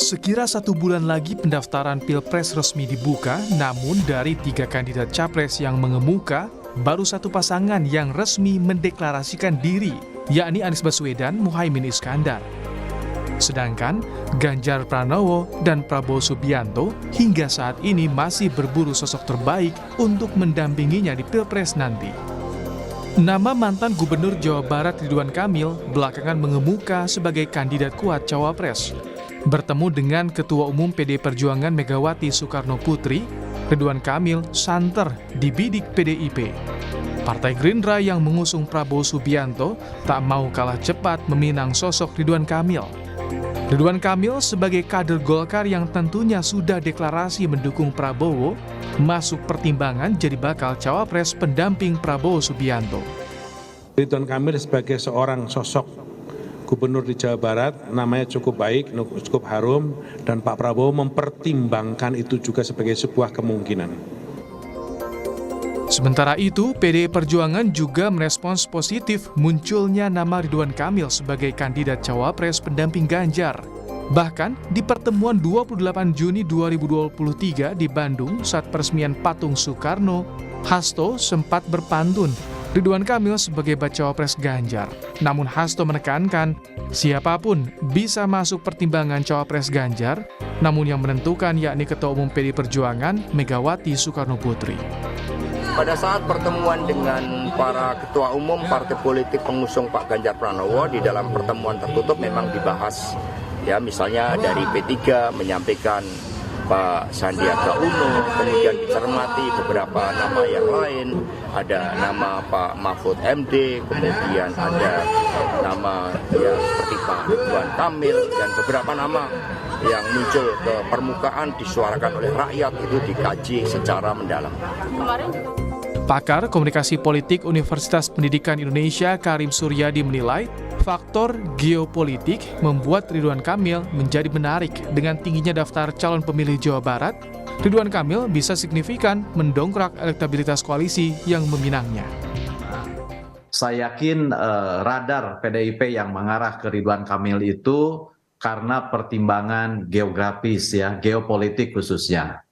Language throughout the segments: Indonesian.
Sekira 1 bulan lagi pendaftaran Pilpres resmi dibuka, namun dari 3 kandidat capres yang mengemuka, baru 1 pasangan yang resmi mendeklarasikan diri, yakni Anies Baswedan, Muhaimin Iskandar. Sedangkan Ganjar Pranowo dan Prabowo Subianto hingga saat ini masih berburu sosok terbaik untuk mendampinginya di Pilpres nanti. Nama mantan Gubernur Jawa Barat Ridwan Kamil belakangan mengemuka sebagai kandidat kuat Cawapres. Bertemu dengan Ketua Umum PD Perjuangan Megawati Soekarno Putri, Ridwan Kamil santer di bidik PDIP. Partai Gerindra yang mengusung Prabowo Subianto tak mau kalah cepat meminang sosok Ridwan Kamil. Ridwan Kamil sebagai kader Golkar yang tentunya sudah deklarasi mendukung Prabowo, masuk pertimbangan jadi bakal cawapres pendamping Prabowo Subianto. Ridwan Kamil sebagai seorang sosok gubernur di Jawa Barat, namanya cukup baik, cukup harum, dan Pak Prabowo mempertimbangkan itu juga sebagai sebuah kemungkinan. Sementara itu, PDI Perjuangan juga merespons positif munculnya nama Ridwan Kamil sebagai kandidat cawapres pendamping Ganjar. Bahkan, di pertemuan 28 Juni 2023 di Bandung saat peresmian patung Soekarno, Hasto sempat berpantun Ridwan Kamil sebagai bacawapres Ganjar. Namun Hasto menekankan, siapapun bisa masuk pertimbangan cawapres Ganjar, namun yang menentukan yakni Ketua Umum PDI Perjuangan Megawati Soekarno Putri. Pada saat pertemuan dengan para ketua umum partai politik pengusung Pak Ganjar Pranowo, di dalam pertemuan tertutup memang dibahas, ya misalnya dari P3 menyampaikan Pak Sandiaga Uno, kemudian dicermati beberapa nama yang lain, ada nama Pak Mahfud MD, kemudian ada nama ya seperti Pak Ridwan Kamil, dan beberapa nama yang muncul ke permukaan disuarakan oleh rakyat itu dikaji secara mendalam. Pakar Komunikasi Politik Universitas Pendidikan Indonesia Karim Suryadi menilai faktor geopolitik membuat Ridwan Kamil menjadi menarik. Dengan tingginya daftar calon pemilih Jawa Barat, Ridwan Kamil bisa signifikan mendongkrak elektabilitas koalisi yang meminangnya. Saya yakin radar PDIP yang mengarah ke Ridwan Kamil itu karena pertimbangan geografis, ya, geopolitik khususnya.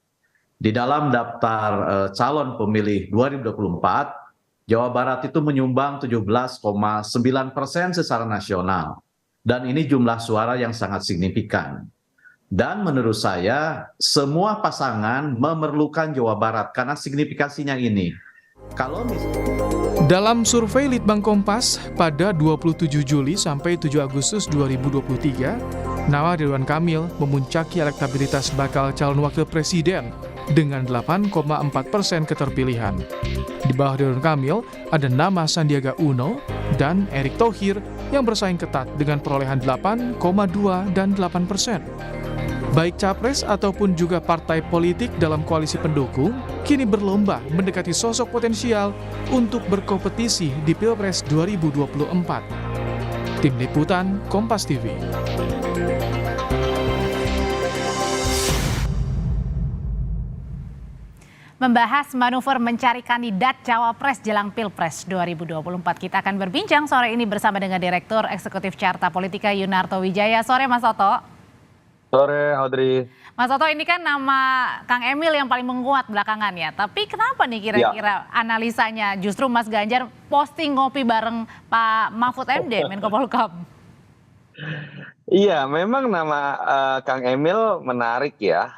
Di dalam daftar calon pemilih 2024, Jawa Barat itu menyumbang 17,9% secara nasional. Dan ini jumlah suara yang sangat signifikan. Dan menurut saya, semua pasangan memerlukan Jawa Barat karena signifikasinya ini. Dalam survei Litbang Kompas pada 27 Juli sampai 7 Agustus 2023, nama Ridwan Kamil memuncaki elektabilitas bakal calon wakil presiden dengan 8,4% keterpilihan. Di bawah Ridwan Kamil ada nama Sandiaga Uno dan Erick Thohir yang bersaing ketat dengan perolehan 8,2 dan 8%. Baik capres ataupun juga partai politik dalam koalisi pendukung kini berlomba mendekati sosok potensial untuk berkompetisi di Pilpres 2024. Tim Liputan Kompas TV. Membahas manuver mencari kandidat cawapres jelang Pilpres 2024. Kita akan berbincang sore ini bersama dengan Direktur Eksekutif Carta Politika Yunarto Wijaya. Sore Mas Toto. Sore Audrey. Mas Toto, ini kan nama Kang Emil yang paling menguat belakangan ya. Tapi kenapa nih kira-kira analisanya justru Mas Ganjar posting ngopi bareng Pak Mahfud MD, Menko Polhukam? Iya, memang nama Kang Emil menarik ya,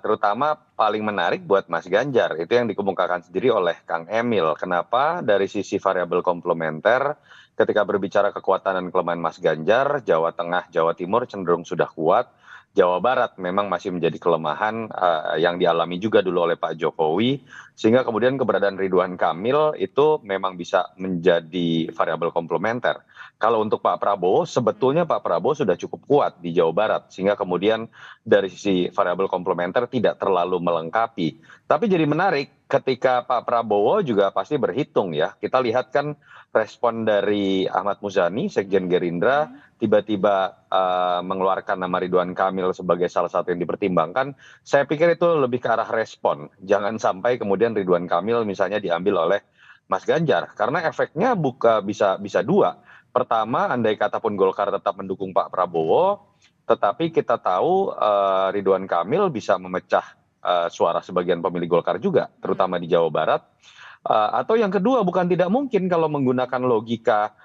terutama paling menarik buat Mas Ganjar. Itu yang dikemukakan sendiri oleh Kang Emil. Kenapa? Dari sisi variabel komplementer, ketika berbicara kekuatan dan kelemahan Mas Ganjar, Jawa Tengah, Jawa Timur cenderung sudah kuat. Jawa Barat memang masih menjadi kelemahan yang dialami juga dulu oleh Pak Jokowi, sehingga kemudian keberadaan Ridwan Kamil itu memang bisa menjadi variabel komplementer. Kalau untuk Pak Prabowo, sebetulnya Pak Prabowo sudah cukup kuat di Jawa Barat, sehingga kemudian dari sisi variabel komplementer tidak terlalu melengkapi. Tapi jadi menarik ketika Pak Prabowo juga pasti berhitung ya. Kita lihat kan respon dari Ahmad Muzani, Sekjen Gerindra, tiba-tiba mengeluarkan nama Ridwan Kamil sebagai salah satu yang dipertimbangkan. Saya pikir itu lebih ke arah respon. Jangan sampai kemudian Ridwan Kamil misalnya diambil oleh Mas Ganjar. Karena efeknya bisa dua. Pertama, andai kata pun Golkar tetap mendukung Pak Prabowo, tetapi kita tahu Ridwan Kamil bisa memecah suara sebagian pemilih Golkar juga, terutama di Jawa Barat. Atau yang kedua, bukan tidak mungkin kalau menggunakan logika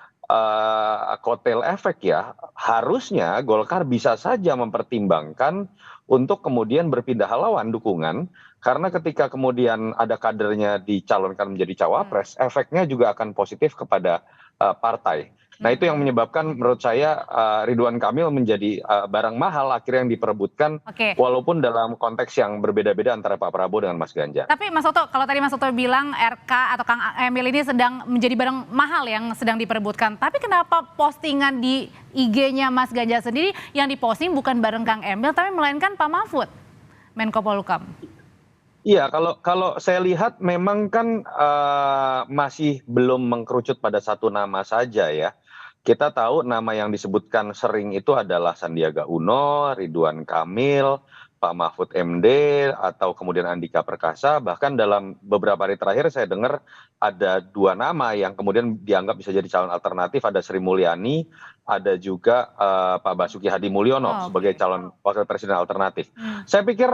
kotel efek ya, harusnya Golkar bisa saja mempertimbangkan untuk kemudian berpindah haluan dukungan, karena ketika kemudian ada kadernya dicalonkan menjadi cawapres, efeknya juga akan positif kepada partai. Nah itu yang menyebabkan menurut saya Ridwan Kamil menjadi barang mahal akhirnya yang diperebutkan, walaupun dalam konteks yang berbeda-beda antara Pak Prabowo dengan Mas Ganjar. Tapi Mas Toto, kalau tadi Mas Toto bilang RK atau Kang Emil ini sedang menjadi barang mahal yang sedang diperebutkan, tapi kenapa postingan di IG-nya Mas Ganjar sendiri yang diposting bukan bareng Kang Emil, tapi melainkan Pak Mahfud, Menko Polhukam? Iya, kalau saya lihat memang kan masih belum mengkerucut pada satu nama saja ya. Kita tahu nama yang disebutkan sering itu adalah Sandiaga Uno, Ridwan Kamil, Pak Mahfud MD, atau kemudian Andika Perkasa. Bahkan dalam beberapa hari terakhir saya dengar ada 2 nama yang kemudian dianggap bisa jadi calon alternatif. Ada Sri Mulyani, ada juga Pak Basuki Hadi Mulyono sebagai calon wakil presiden alternatif. Saya pikir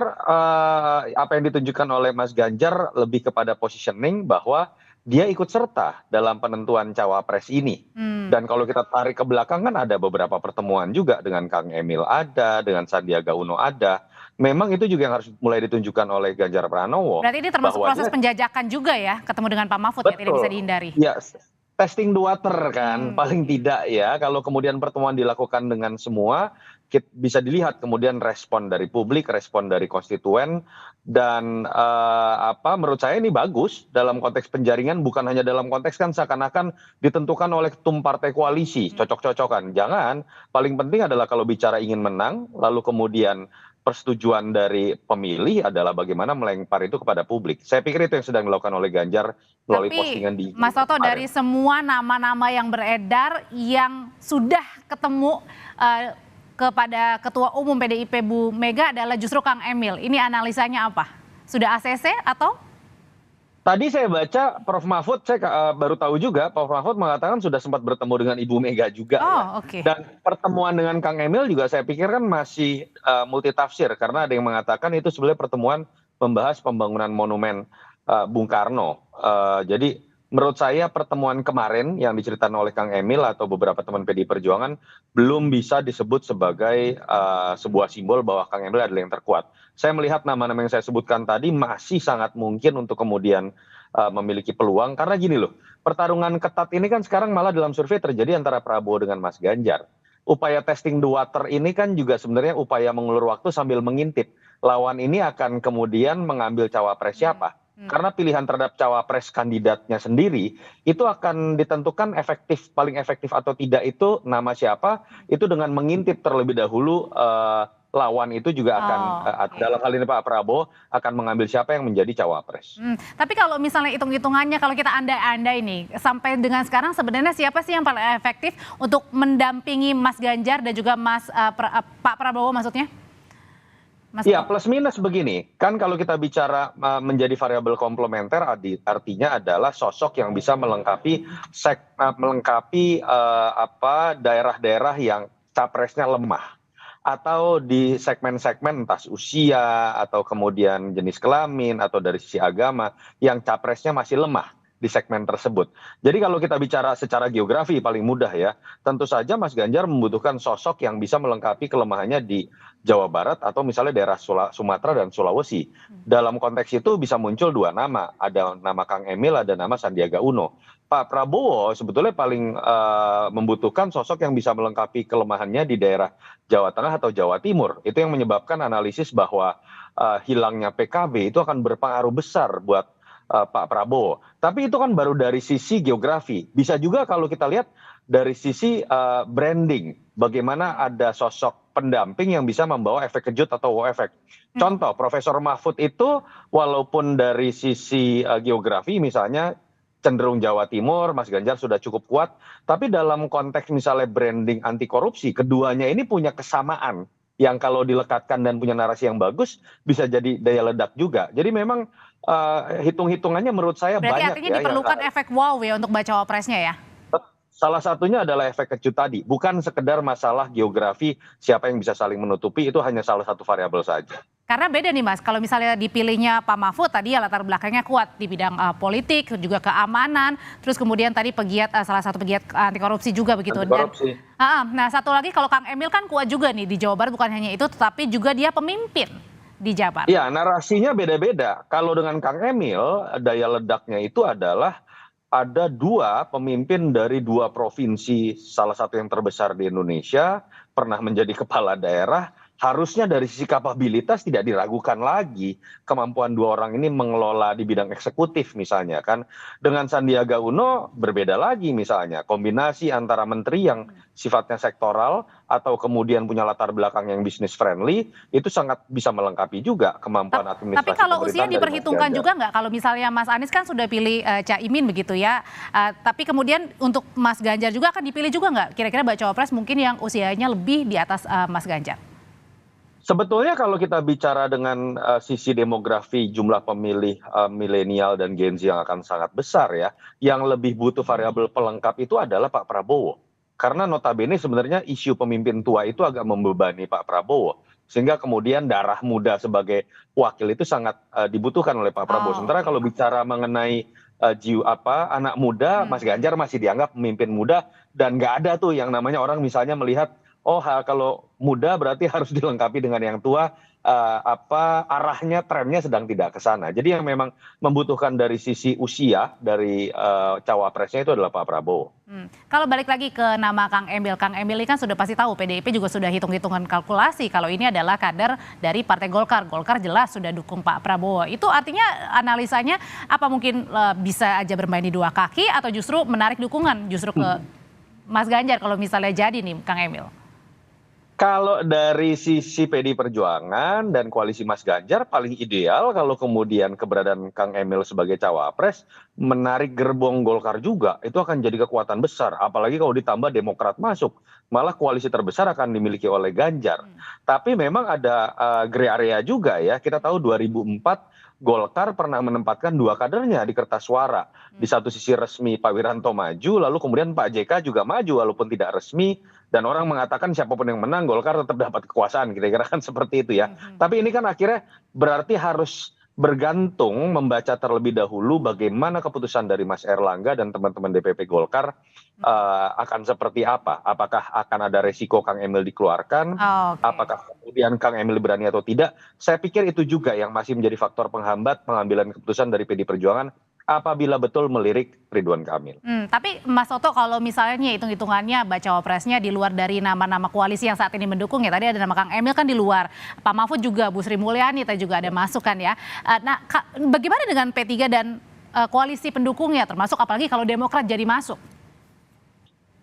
apa yang ditunjukkan oleh Mas Ganjar lebih kepada positioning bahwa dia ikut serta dalam penentuan cawapres ini. Dan kalau kita tarik ke belakang kan ada beberapa pertemuan juga dengan Kang Emil ada, dengan Sandiaga Uno ada. Memang itu juga yang harus mulai ditunjukkan oleh Ganjar Pranowo. Berarti ini termasuk proses penjajakan juga ya, ketemu dengan Pak Mahfud ya, tidak bisa dihindari. Ya, testing the water kan, paling tidak ya. Kalau kemudian pertemuan dilakukan dengan semua, bisa dilihat kemudian respon dari publik, respon dari konstituen, dan menurut saya ini bagus dalam konteks penjaringan, bukan hanya dalam konteks kan seakan-akan ditentukan oleh ketum partai koalisi, cocok-cocokan. Jangan, paling penting adalah kalau bicara ingin menang, lalu kemudian persetujuan dari pemilih adalah bagaimana melempar itu kepada publik. Saya pikir itu yang sedang dilakukan oleh Ganjar melalui postingan di Mas Toto, dari semua nama-nama yang beredar yang sudah ketemu kepada Ketua Umum PDIP Bu Mega adalah justru Kang Emil. Ini analisanya apa? Sudah ACC atau? Tadi saya baca Prof Mahfud, saya baru tahu juga Prof Mahfud mengatakan sudah sempat bertemu dengan Ibu Mega juga. Dan pertemuan dengan Kang Emil juga saya pikir kan masih multitafsir, karena ada yang mengatakan itu sebenarnya pertemuan membahas pembangunan monumen Bung Karno. Jadi menurut saya pertemuan kemarin yang diceritakan oleh Kang Emil atau beberapa teman PDI Perjuangan belum bisa disebut sebagai sebuah simbol bahwa Kang Emil adalah yang terkuat. Saya melihat nama-nama yang saya sebutkan tadi masih sangat mungkin untuk kemudian memiliki peluang, karena gini loh, pertarungan ketat ini kan sekarang malah dalam survei terjadi antara Prabowo dengan Mas Ganjar. Upaya testing the water ini kan juga sebenarnya upaya mengulur waktu sambil mengintip lawan ini akan kemudian mengambil cawapres siapa. Karena pilihan terhadap cawapres kandidatnya sendiri itu akan ditentukan paling efektif atau tidak itu nama siapa, itu dengan mengintip terlebih dahulu lawan itu juga akan dalam hal ini Pak Prabowo akan mengambil siapa yang menjadi cawapres. Tapi kalau misalnya hitung-hitungannya, kalau kita andai-andai nih, sampai dengan sekarang sebenarnya siapa sih yang paling efektif untuk mendampingi Mas Ganjar dan juga Pak Prabowo maksudnya? Iya, plus minus begini, kan kalau kita bicara menjadi variabel komplementer artinya adalah sosok yang bisa melengkapi daerah-daerah yang capresnya lemah, atau di segmen-segmen entah usia atau kemudian jenis kelamin atau dari sisi agama yang capresnya masih lemah di segmen tersebut. Jadi kalau kita bicara secara geografi paling mudah ya, tentu saja Mas Ganjar membutuhkan sosok yang bisa melengkapi kelemahannya di Jawa Barat atau misalnya daerah Sumatera dan Sulawesi. Dalam konteks itu bisa muncul 2 nama, ada nama Kang Emil, ada nama Sandiaga Uno. Pak Prabowo sebetulnya paling membutuhkan sosok yang bisa melengkapi kelemahannya di daerah Jawa Tengah atau Jawa Timur. Itu yang menyebabkan analisis bahwa hilangnya PKB itu akan berpengaruh besar buat Pak Prabowo. Tapi itu kan baru dari sisi geografi. Bisa juga kalau kita lihat dari sisi branding. Bagaimana ada sosok pendamping yang bisa membawa efek kejut atau wow efek. Contoh, Profesor Mahfud itu walaupun dari sisi geografi misalnya cenderung Jawa Timur, Mas Ganjar sudah cukup kuat. Tapi dalam konteks misalnya branding anti korupsi, keduanya ini punya kesamaan. Yang kalau dilekatkan dan punya narasi yang bagus, bisa jadi daya ledak juga. Jadi memang hitung-hitungannya menurut saya berarti banyak. Berarti artinya diperlukan efek wow ya untuk baca wapresnya ya? Salah satunya adalah efek kejut tadi, bukan sekedar masalah geografi siapa yang bisa saling menutupi, itu hanya salah satu variabel saja. Karena beda nih Mas, kalau misalnya dipilihnya Pak Mahfud tadi ya latar belakangnya kuat di bidang politik, juga keamanan, terus kemudian tadi salah satu pegiat anti korupsi juga begitu. Anti-korupsi. Nah satu lagi kalau Kang Emil kan kuat juga nih di Jawa Barat, bukan hanya itu, tetapi juga dia pemimpin di Jabar. Ya, narasinya beda-beda. Kalau dengan Kang Emil, daya ledaknya itu adalah ada 2 pemimpin dari 2 provinsi, salah satu yang terbesar di Indonesia, pernah menjadi kepala daerah. Harusnya dari sisi kapabilitas tidak diragukan lagi kemampuan 2 orang ini mengelola di bidang eksekutif misalnya kan. Dengan Sandiaga Uno berbeda lagi misalnya, kombinasi antara menteri yang sifatnya sektoral atau kemudian punya latar belakang yang bisnis friendly, itu sangat bisa melengkapi juga kemampuan administrasi. Tapi kalau usia pemerintahan dari Mas diperhitungkan Ganjar. juga nggak? Kalau misalnya Mas Anies kan sudah pilih Caimin begitu ya, tapi kemudian untuk Mas Ganjar juga akan dipilih juga nggak? Kira-kira baca Cawapres mungkin yang usianya lebih di atas Mas Ganjar? Sebetulnya kalau kita bicara dengan sisi demografi jumlah pemilih milenial dan Gen Z yang akan sangat besar ya, yang lebih butuh variabel pelengkap itu adalah Pak Prabowo. Karena notabene sebenarnya isu pemimpin tua itu agak membebani Pak Prabowo. Sehingga kemudian darah muda sebagai wakil itu sangat dibutuhkan oleh Pak Prabowo. Sementara kalau bicara mengenai anak muda, Mas Ganjar masih dianggap pemimpin muda dan nggak ada tuh yang namanya orang misalnya melihat kalau muda berarti harus dilengkapi dengan yang tua, arahnya trennya sedang tidak ke sana. Jadi yang memang membutuhkan dari sisi usia dari cawapresnya itu adalah Pak Prabowo. Kalau balik lagi ke nama Kang Emil ini kan sudah pasti tahu PDIP juga sudah hitung-hitungan kalkulasi kalau ini adalah kader dari Partai Golkar. Golkar jelas sudah dukung Pak Prabowo. Itu artinya analisanya apa mungkin bisa aja bermain di 2 kaki atau justru menarik dukungan justru ke Mas Ganjar kalau misalnya jadi nih Kang Emil? Kalau dari sisi PD Perjuangan dan koalisi Mas Ganjar paling ideal kalau kemudian keberadaan Kang Emil sebagai cawapres menarik gerbong Golkar juga, itu akan jadi kekuatan besar. Apalagi kalau ditambah Demokrat masuk, malah koalisi terbesar akan dimiliki oleh Ganjar. Tapi memang ada gray area juga ya. Kita tahu 2004 Golkar pernah menempatkan 2 kadernya di kertas suara. Di satu sisi resmi Pak Wiranto maju, lalu kemudian Pak JK juga maju walaupun tidak resmi. Dan orang mengatakan siapapun yang menang Golkar tetap dapat kekuasaan, kira-kira kan seperti itu ya. Tapi ini kan akhirnya berarti harus bergantung membaca terlebih dahulu bagaimana keputusan dari Mas Erlangga dan teman-teman DPP Golkar akan seperti apa. Apakah akan ada resiko Kang Emil dikeluarkan, apakah kemudian Kang Emil berani atau tidak. Saya pikir itu juga yang masih menjadi faktor penghambat pengambilan keputusan dari PD Perjuangan apabila betul melirik Ridwan Kamil. Tapi Mas Toto kalau misalnya hitung-hitungannya baca wapresnya di luar dari nama-nama koalisi yang saat ini mendukung ya, tadi ada nama Kang Emil kan di luar, Pak Mahfud juga, Bu Sri Mulyani tadi juga ada masuk kan ya. Nah bagaimana dengan P3 dan koalisi pendukungnya termasuk apalagi kalau Demokrat jadi masuk?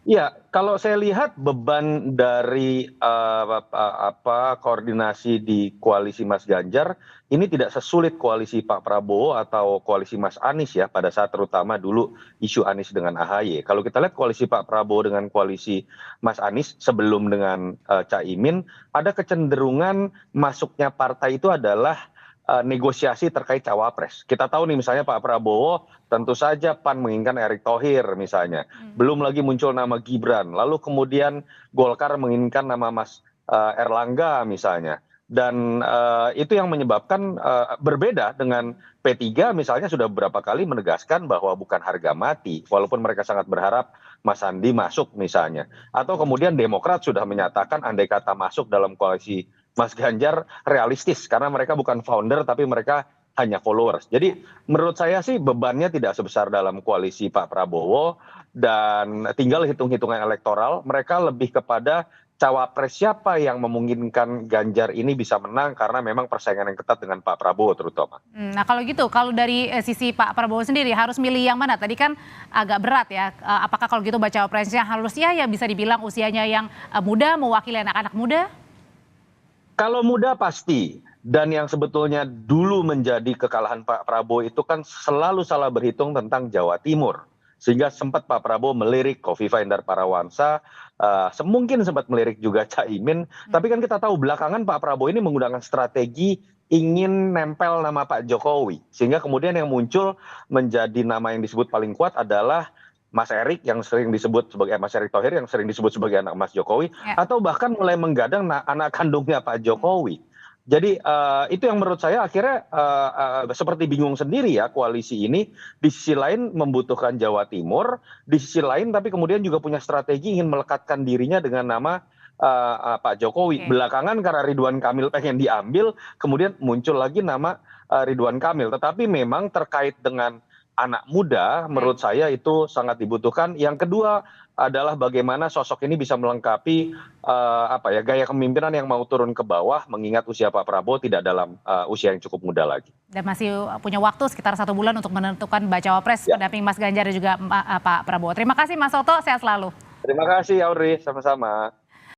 Ya, kalau saya lihat beban dari koordinasi di koalisi Mas Ganjar ini tidak sesulit koalisi Pak Prabowo atau koalisi Mas Anies ya pada saat terutama dulu isu Anies dengan AHY. Kalau kita lihat koalisi Pak Prabowo dengan koalisi Mas Anies sebelum dengan Caimin, ada kecenderungan masuknya partai itu adalah negosiasi terkait cawapres. Kita tahu nih misalnya Pak Prabowo tentu saja PAN menginginkan Erick Thohir misalnya. Belum lagi muncul nama Gibran. Lalu kemudian Golkar menginginkan nama Mas Erlangga misalnya. Dan itu yang menyebabkan berbeda dengan P3 misalnya sudah beberapa kali menegaskan bahwa bukan harga mati. Walaupun mereka sangat berharap Mas Sandi masuk misalnya. Atau kemudian Demokrat sudah menyatakan andai kata masuk dalam koalisi Mas Ganjar realistis karena mereka bukan founder tapi mereka hanya followers. Jadi menurut saya sih bebannya tidak sebesar dalam koalisi Pak Prabowo dan tinggal hitung-hitungan elektoral. Mereka lebih kepada cawapres siapa yang memungkinkan Ganjar ini bisa menang karena memang persaingan yang ketat dengan Pak Prabowo terutama. Nah kalau gitu, kalau dari sisi Pak Prabowo sendiri harus milih yang mana? Tadi kan agak berat ya. Apakah kalau gitu baca cawapresnya harusnya ya bisa dibilang usianya yang muda mewakili anak-anak muda? Kalau muda pasti, dan yang sebetulnya dulu menjadi kekalahan Pak Prabowo itu kan selalu salah berhitung tentang Jawa Timur. Sehingga sempat Pak Prabowo melirik Kofifa Indar Parawansa, mungkin sempat melirik juga Caimin. Tapi kan kita tahu belakangan Pak Prabowo ini menggunakan strategi ingin nempel nama Pak Jokowi. Sehingga kemudian yang muncul menjadi nama yang disebut paling kuat adalah Mas Erick yang sering disebut sebagai Mas Erick Thohir yang sering disebut sebagai anak Mas Jokowi, Ya. atau bahkan mulai menggadang anak kandungnya Pak Jokowi. Jadi itu yang menurut saya akhirnya seperti bingung sendiri ya koalisi ini. Di sisi lain membutuhkan Jawa Timur, di sisi lain tapi kemudian juga punya strategi ingin melekatkan dirinya dengan nama Pak Jokowi. Oke. Belakangan karena Ridwan Kamil pengen diambil, kemudian muncul lagi nama Ridwan Kamil. Tetapi memang terkait dengan anak muda, menurut saya itu sangat dibutuhkan. Yang kedua adalah bagaimana sosok ini bisa melengkapi gaya kepemimpinan yang mau turun ke bawah, mengingat usia Pak Prabowo tidak dalam usia yang cukup muda lagi. Dan masih punya waktu sekitar 1 bulan untuk menentukan bacawa pres pendamping Mas Ganjar dan juga Pak Prabowo. Terima kasih Mas Soto, sehat selalu. Terima kasih Audrey, sama-sama.